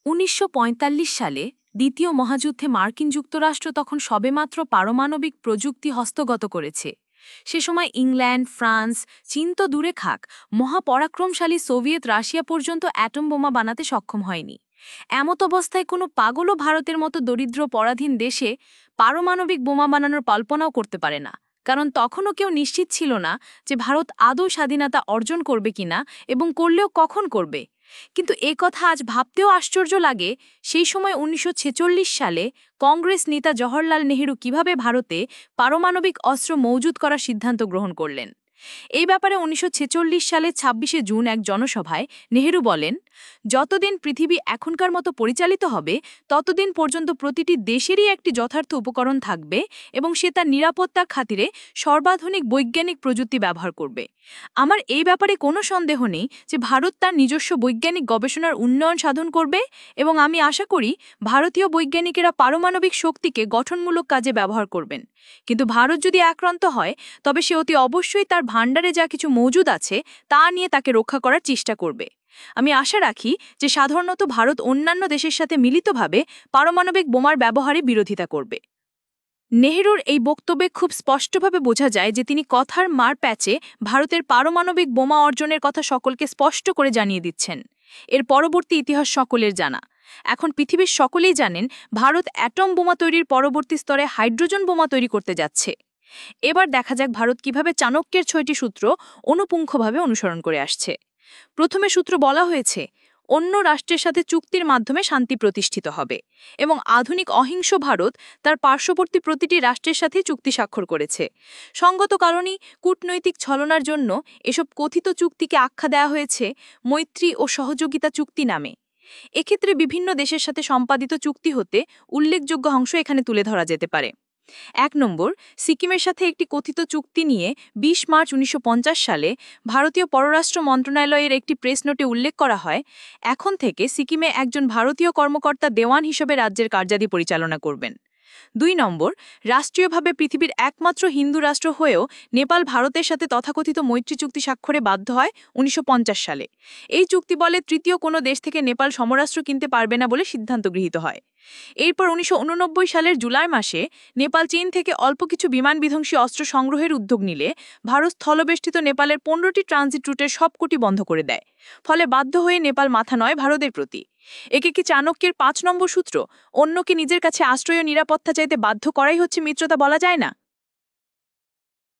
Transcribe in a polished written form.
১৯৪৫ সালে দ্বিতীয় মহাযুদ্ধে মার্কিন যুক্তরাষ্ট্র তখন সবেমাত্র পারমাণবিক প্রযুক্তি হস্তগত করেছে। সে সময় ইংল্যান্ড, ফ্রান্স, চীন তো দূরে থাক, মহাপরাক্রমশালী সোভিয়েত রাশিয়া পর্যন্ত অ্যাটম বোমা বানাতে সক্ষম হয়নি। এমত অবস্থায় কোনো পাগলও ভারতের মতো দরিদ্র পরাধীন দেশে পারমাণবিক বোমা বানানোর কল্পনাও করতে পারে না, কারণ তখনও কেউ নিশ্চিত ছিল না যে ভারত আদৌ স্বাধীনতা অর্জন করবে কিনা এবং করলেও কখন করবে। কিন্তু এ কথা আজ ভাবতেও আশ্চর্য লাগে, সেই সময় ১৯৪৬ সালে কংগ্রেস নেতা জওহরলাল নেহরু কিভাবে ভারতে পারমাণবিক অস্ত্র মজুত করার সিদ্ধান্ত গ্রহণ করলেন। এই ব্যাপারে ১৯৪৬ সালের ২৬শে জুন এক জনসভায় নেহরু বলেন, যতদিন পৃথিবী এখনকার মতো পরিচালিত হবে ততদিন পর্যন্ত প্রতিটি দেশেরই একটি যথার্থ উপকরণ থাকবে এবং সে তার নিরাপত্তার খাতিরে সর্বাধুনিক বৈজ্ঞানিক প্রযুক্তি ব্যবহার করবে। আমার এই ব্যাপারে কোনো সন্দেহ নেই যে ভারত তার নিজস্ব বৈজ্ঞানিক গবেষণার উন্নয়ন সাধন করবে এবং আমি আশা করি ভারতীয় বৈজ্ঞানিকেরা পারমাণবিক শক্তিকে গঠনমূলক কাজে ব্যবহার করবেন। কিন্তু ভারত যদি আক্রান্ত হয় তবে সে অতি অবশ্যই তার ভাণ্ডারে যা কিছু মজুদ আছে তা নিয়ে তাকে রক্ষা করার চেষ্টা করবে। আমি আশা রাখি যে সাধারণত ভারত অন্যান্য দেশের সাথে মিলিতভাবে পারমাণবিক বোমার ব্যবহারে বিরোধিতা করবে। নেহরুর এই বক্তব্যে খুব স্পষ্টভাবে বোঝা যায় যে তিনি কথার মার প্যাচে ভারতের পারমাণবিক বোমা অর্জনের কথা সকলকে স্পষ্ট করে জানিয়ে দিচ্ছেন। এর পরবর্তী ইতিহাস সকলের জানা। এখন পৃথিবীর সকলেই জানেন ভারত অ্যাটম বোমা তৈরির পরবর্তী স্তরে হাইড্রোজেন বোমা তৈরি করতে যাচ্ছে। এবার দেখা যাক ভারত কিভাবে চাণক্যের ৬টি সূত্র অনুপুঙ্খভাবে অনুসরণ করে আসছে। প্রথমে সূত্র বলা হয়েছে, অন্য রাষ্ট্রের সাথে চুক্তির মাধ্যমে শান্তি প্রতিষ্ঠিত হবে এবং আধুনিক অহিংস ভারত তার পার্শ্ববর্তী প্রতিটি রাষ্ট্রের সাথে চুক্তি স্বাক্ষর করেছে। সঙ্গত কারণেই কূটনৈতিক ছলনার জন্য এসব কথিত চুক্তিকে আখ্যা দেওয়া হয়েছে মৈত্রী ও সহযোগিতা চুক্তি নামে। এক্ষেত্রে বিভিন্ন দেশের সাথে সম্পাদিত চুক্তি হতে উল্লেখযোগ্য অংশ এখানে তুলে ধরা যেতে পারে। ১ নম্বর, সিকিমের সাথে একটি কথিত চুক্তি নিয়ে ২০ মার্চ ১৯৫০ সালে ভারতীয় পররাষ্ট্র মন্ত্রণালয়ের একটি প্রেস নোটে উল্লেখ করা হয়, এখন থেকে সিকিমে একজন ভারতীয় কর্মকর্তা দেওয়ান হিসেবে রাজ্যের কার্যাদি পরিচালনা করবেন। ২ নম্বর, রাষ্ট্রীয়ভাবে পৃথিবীর একমাত্র হিন্দু রাষ্ট্র হয়েও নেপাল ভারতের সাথে তথাকথিত মৈত্রী চুক্তি স্বাক্ষরে বাধ্য হয় ১৯৫০ সালে। এই চুক্তি বলে তৃতীয় কোনো দেশ থেকে নেপাল সমরাস্ত্র কিনতে পারবে না বলে সিদ্ধান্ত গৃহীত হয়। এরপর ১৯৮৯ সালের জুলাই মাসে নেপাল চীন থেকে অল্প কিছু বিমান বিধ্বংসী অস্ত্র সংগ্রহের উদ্যোগ নিলে ভারত স্থলবেষ্টিত নেপালের ১৫টি ট্রানজিট রুটের সবকটি বন্ধ করে দেয়। ফলে বাধ্য হয়ে নেপাল মাথা নয় ভারতের প্রতি। একে কি চাণক্যের ৫ নম্বর সূত্র, অন্যকে নিজের কাছে আশ্রয় ও নিরাপত্তা চাইতে বাধ্য করাই হচ্ছে মিত্রতা বলা যায় না?